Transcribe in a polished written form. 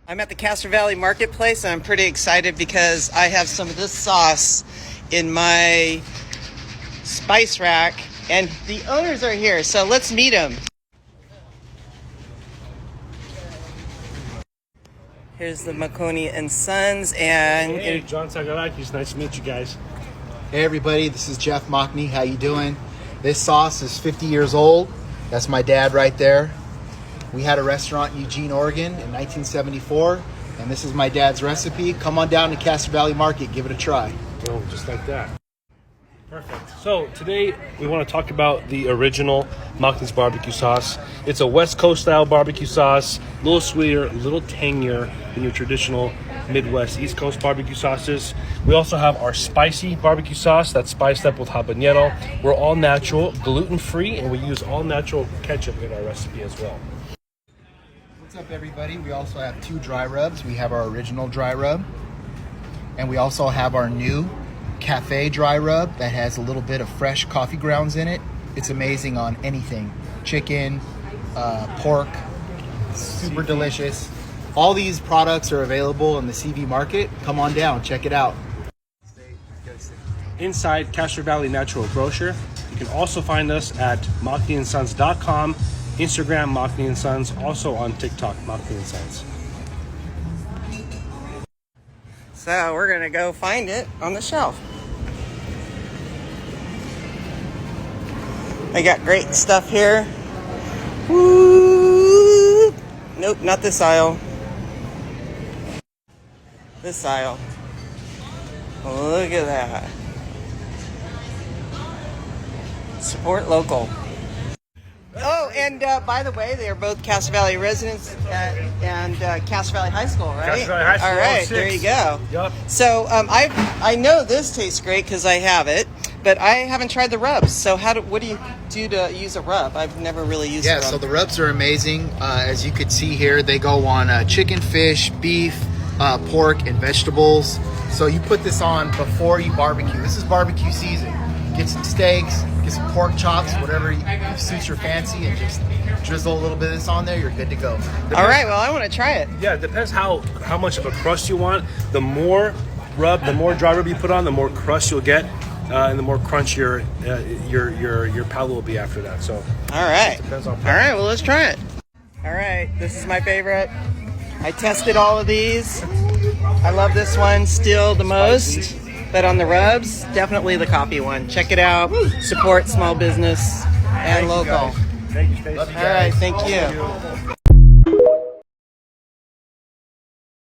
I'm at the Castro Valley Marketplace, and I'm pretty excited because I have some of this sauce in my spice rack, and the owners are here, so let's meet them. Here's the Mocny Sons, and hey, John Sagalakis. Nice to meet you guys. Hey everybody, this is Jeff Mocny. How you doing? This sauce is 50 years old. That's my dad right there. We had a restaurant in Eugene, Oregon in 1974, and this is my dad's recipe. Come on down to Castro Valley Market, give it a try. Oh, just like that. Perfect. So today we want to talk about the original Mocny's barbecue sauce. It's a West Coast style barbecue sauce, a little sweeter, a little tangier than your traditional Midwest, East Coast barbecue sauces. We also have our spicy barbecue sauce that's spiced up with habanero. We're all natural, gluten-free, and we use all natural ketchup in our recipe as well. What's up everybody? We also have two dry rubs. We have our original dry rub, and we also have our new cafe dry rub that has a little bit of fresh coffee grounds in it. It's amazing on anything. Chicken, pork, super delicious. All these products are available in the CV market. Come on down, check it out. Inside Castro Valley Natural Brochure. You can also find us at mocnysons.com, Instagram Mocny Sons, also on TikTok Mocny Sons. so we're gonna go find it on the shelf. I got great stuff here. Woo! Nope, not this aisle. This aisle. Look at that. Support local. Oh, and by the way, they are both Castro Valley residents and Castro Valley High School, right? Castro Valley High School. All right, 06. there you go. Yep. So I know this tastes great because I have it, but I haven't tried the rubs. So what do you do to use a rub? I've never really used a rub. Yeah, so the rubs are amazing. As you could see here, they go on chicken, fish, beef, pork, and vegetables. So you put this on before you barbecue. This is barbecue season. Get some steaks, get some pork chops, whatever suits your fancy, and just drizzle a little bit of this on there. You're good to go. All right, well, I want to try it. Yeah, it depends how much of a crust you want. The more dry rub you put on, the more crust you'll get, and the more crunch your palate will be after that. So All right. depends on All right, well, let's try it. All right, this is my favorite. I tested all of these. I love this one still the most, but on the rubs, definitely the coffee one. Check it out. Support small business and local. Thank you, Stacy. All right, thank you.